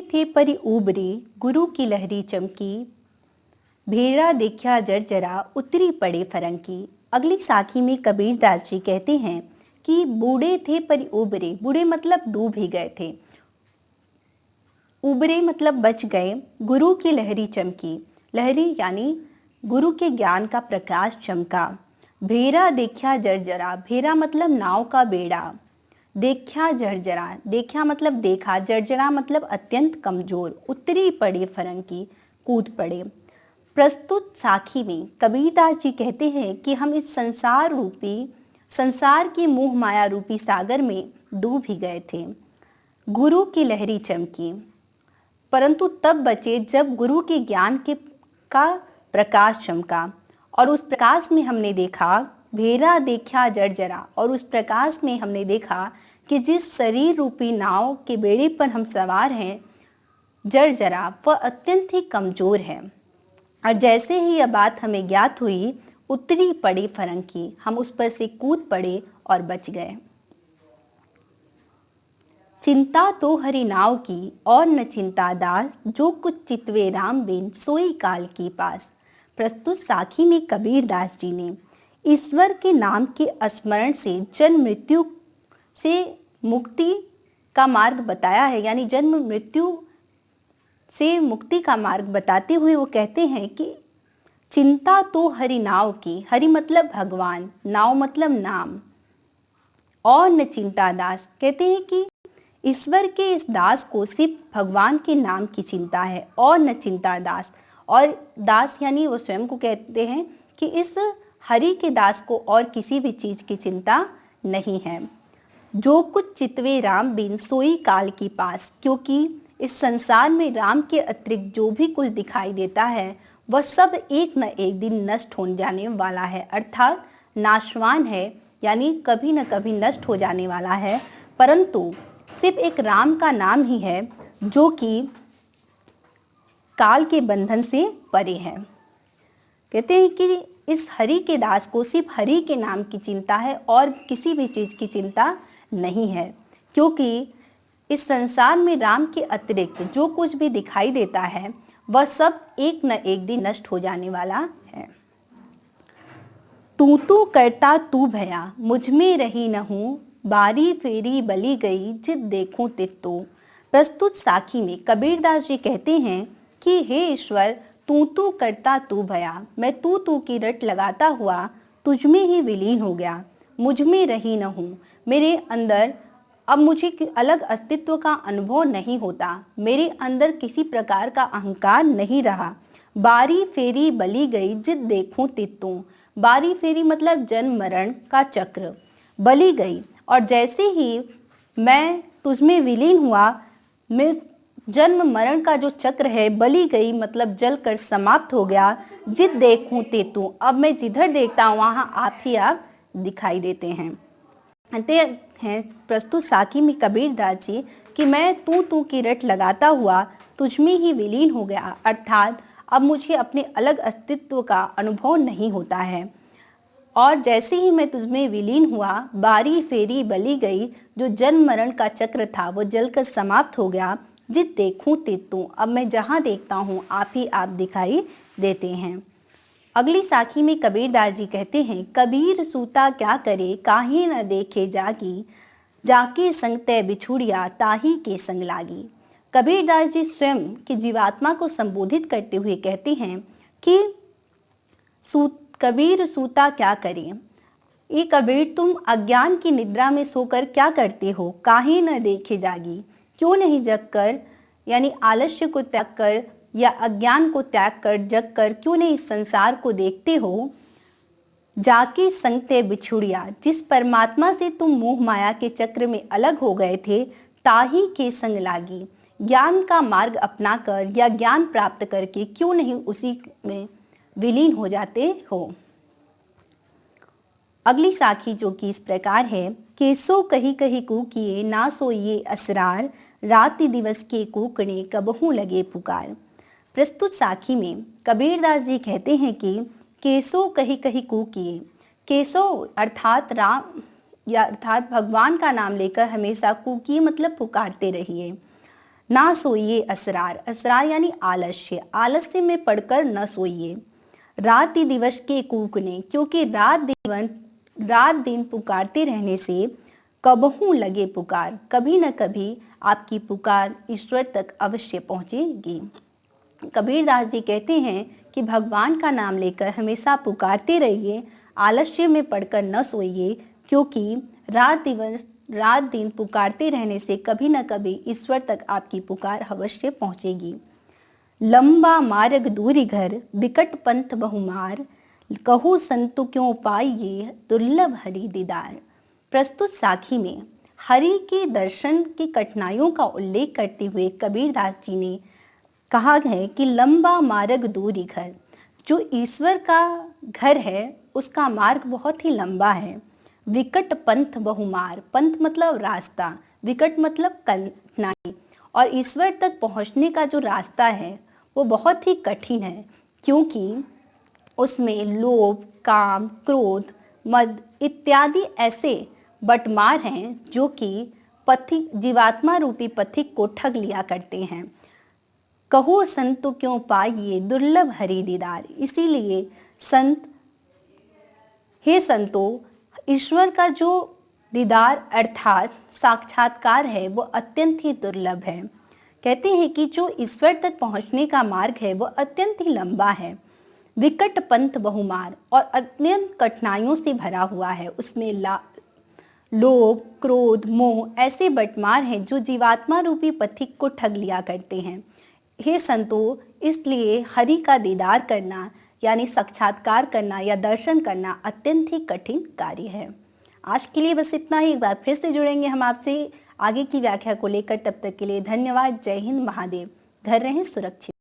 थे परि ऊबरे गुरु की लहरी चमकी, भेड़ा देखा जरा उतरी पड़े फरंकी। अगली साखी में कबीरदास जी कहते हैं कि बूढ़े थे पर उबरे, बूढ़े मतलब डूब ही गए थे, उबरे मतलब बच गए। गुरु की लहरी चमकी, लहरी यानी गुरु के ज्ञान का प्रकाश चमका। भेड़ा देखा जरा, भेड़ा मतलब नाव का बेड़ा। देखा जरा, देखा मतलब देखा, जरा मतलब अत्यंत कमजोर। उतरी पड़े फरंकी, कूद पड़े। प्रस्तुत साखी में कबीरदास जी कहते हैं कि हम इस संसार की मोह माया रूपी सागर में डूब ही गए थे। गुरु की लहरी चमकी, परंतु तब बचे जब गुरु के ज्ञान का प्रकाश चमका, और उस प्रकाश में हमने देखा, भेड़ा देखा जरा, और उस प्रकाश में हमने देखा कि जिस शरीर रूपी नाव के बेड़े पर हम सवार हैं, जरा, वह अत्यंत ही कमजोर है। और जैसे ही यह बात हमें ज्ञात हुई, उतरी पड़ी फरंकी, हम उस पर से कूद पड़े और बच गए। चिंता तो हरि नाव की और न चिंता दास, जो कुछ चितवे राम बिन सोई काल की पास। प्रस्तुत साखी में कबीरदास जी ने ईश्वर के नाम के स्मरण से जन्म मृत्यु से मुक्ति का मार्ग बताया है, यानी जन्म मृत्यु से मुक्ति का मार्ग बताते हुए वो कहते हैं कि चिंता तो हरि नाव की, हरि मतलब भगवान, नाव मतलब नाम, और न चिंता दास, कहते हैं कि ईश्वर के इस दास को सिर्फ भगवान के नाम की चिंता है, और न चिंता दास। और दास यानी वो स्वयं को कहते हैं कि इस हरि के दास को और किसी भी चीज की चिंता नहीं है। जो कुछ चितवे राम बिन सोई काल की पास, क्योंकि इस संसार में राम के अतिरिक्त जो भी कुछ दिखाई देता है वह सब एक न एक दिन नष्ट हो जाने वाला है, अर्थात नाशवान है, यानी कभी न कभी नष्ट हो जाने वाला है। परंतु सिर्फ एक राम का नाम ही है जो कि काल के बंधन से परे है। कहते हैं कि इस हरि के दास को सिर्फ हरि के नाम की चिंता है और किसी भी चीज की चिंता नहीं है, क्योंकि इस संसार में राम के अतिरिक्त जो कुछ भी दिखाई देता है वह सब एक न एक दिन नष्ट हो जाने वाला है। तू करता तू भया, मुझ में रही न हूँ, बारी फेरी बली गई जित देखूं तित तो। प्रस्तुत साखी में कबीरदास जी कहते हैं कि हे ईश्वर, तू करता तू भया, मैं तू की रट लगाता हुआ तुझ में ही विलीन हो गया, मुझ में रही न हूँ, मेरे अंदर अब मुझे अलग अस्तित्व का अनुभव नहीं होता, मेरे अंदर किसी प्रकार का अहंकार नहीं रहा। बारी फेरी बली गई जित देखूं तित तो, बारी फेरी मतलब जन्म मरण का चक्र, बली गई, और जैसे ही मैं तुझमें विलीन हुआ, मैं जन्म मरण का जो चक्र है बली गई मतलब जल कर समाप्त हो गया। जित देखूं ते तू, अब मैं जिधर देखता हूँ वहाँ आप ही आप दिखाई देते हैं। प्रस्तुत साखी में कबीरदास जी कि मैं तू की रट लगाता हुआ तुझ में ही विलीन हो गया, अर्थात अब मुझे अपने अलग अस्तित्व का अनुभव नहीं होता है। और जैसे ही मैं तुझमें विलीन हुआ, बारी फेरी बली गई, जो जन्म मरण का चक्र था वो जलकर समाप्त हो गया। जित देखूं तित तू, अब मैं जहाँ देखता हूँ आप ही आप दिखाई देते हैं। अगली साखी में कबीरदास जी कहते हैं, कबीर सूता क्या करे काहे न देखे जागी, जाके संग तय बिछुड़िया ताही के संग लागी। कबीरदास जी स्वयं की जीवात्मा को संबोधित करते हुए कहते हैं कि कबीर सूता क्या करे, ये कबीर तुम अज्ञान की निद्रा में सोकर क्या करते हो, काहे न देखे जागी, क्यों नहीं जगकर, यानी आलस्य को त्याग कर या अज्ञान को त्याग कर जग कर क्यों नहीं इस संसार को देखते हो। जाके संग ते बिछुड़िया, जिस परमात्मा से तुम मोह माया के चक्र में अलग हो गए थे, ताही के संग लागी, ज्ञान का मार्ग अपनाकर या ज्ञान प्राप्त करके क्यों नहीं उसी में विलीन हो जाते हो। अगली साखी जो कि इस प्रकार है, केसो कही कही कूकिए ना सोइए असरार, राति दिवस के कूकने कबहू लगे पुकार। प्रस्तुत साखी में कबीरदास जी कहते हैं कि केसो कही कही कूकिए, केसो अर्थात राम या अर्थात भगवान का नाम लेकर हमेशा कूकिए मतलब पुकारते रहिए। ना सोइए असरार, असरार यानी आलस्य, आलस्य में पड़कर न सोइए। राति दिवस के कूकने, क्योंकि रात दिन पुकारते रहने से कबहू लगे पुकार, कभी न कभी आपकी पुकार ईश्वर तक अवश्य पहुंचेगी। कबीरदास जी कहते हैं कि भगवान का नाम लेकर हमेशा पुकारते रहिए, आलस्य में पड़कर न सोइए, क्योंकि रात दिन पुकारते रहने से कभी न कभी ईश्वर तक आपकी पुकार अवश्य पहुंचेगी। लंबा मार्ग दूरी घर, बिकट पंथ बहुमार, कहूँ संतु क्यों पाइए, दुर्लभ हरि दीदार। प्रस्तुत साखी में हरि के दर्शन की कठिनाइयों का उल्लेख करते हुए कबीरदास जी ने कहा है कि लंबा मार्ग दूरी घर, जो ईश्वर का घर है उसका मार्ग बहुत ही लंबा है। विकट पंथ बहुमार, पंथ मतलब रास्ता, विकट मतलब कठिनाई, और ईश्वर तक पहुंचने का जो रास्ता है वो बहुत ही कठिन है, क्योंकि उसमें लोभ, काम, क्रोध, मद इत्यादि ऐसे बटमार हैं जो कि पथिक, जीवात्मा रूपी पथिक को ठग लिया करते हैं। कहो संत क्यों पाइए, दुर्लभ हरि दीदार, इसीलिए संत, हे संतो, ईश्वर का जो दीदार अर्थात साक्षात्कार है वो अत्यंत ही दुर्लभ है। कहते हैं कि जो ईश्वर तक पहुंचने का मार्ग है वो अत्यंत ही लंबा है। विकट पंथ बहुमार, और अत्यंत कठिनाइयों से भरा हुआ है, उसमें लोभ, क्रोध, मोह ऐसे बटमार हैं जो जीवात्मा रूपी पथिक को ठग लिया करते हैं। हे संतो, इसलिए हरि का दीदार करना यानी साक्षात्कार करना या दर्शन करना अत्यंत ही कठिन कार्य है। आज के लिए बस इतना ही। एक बार फिर से जुड़ेंगे हम आपसे आगे की व्याख्या को लेकर। तब तक के लिए धन्यवाद। जय हिंद, महादेव। घर रहें सुरक्षित।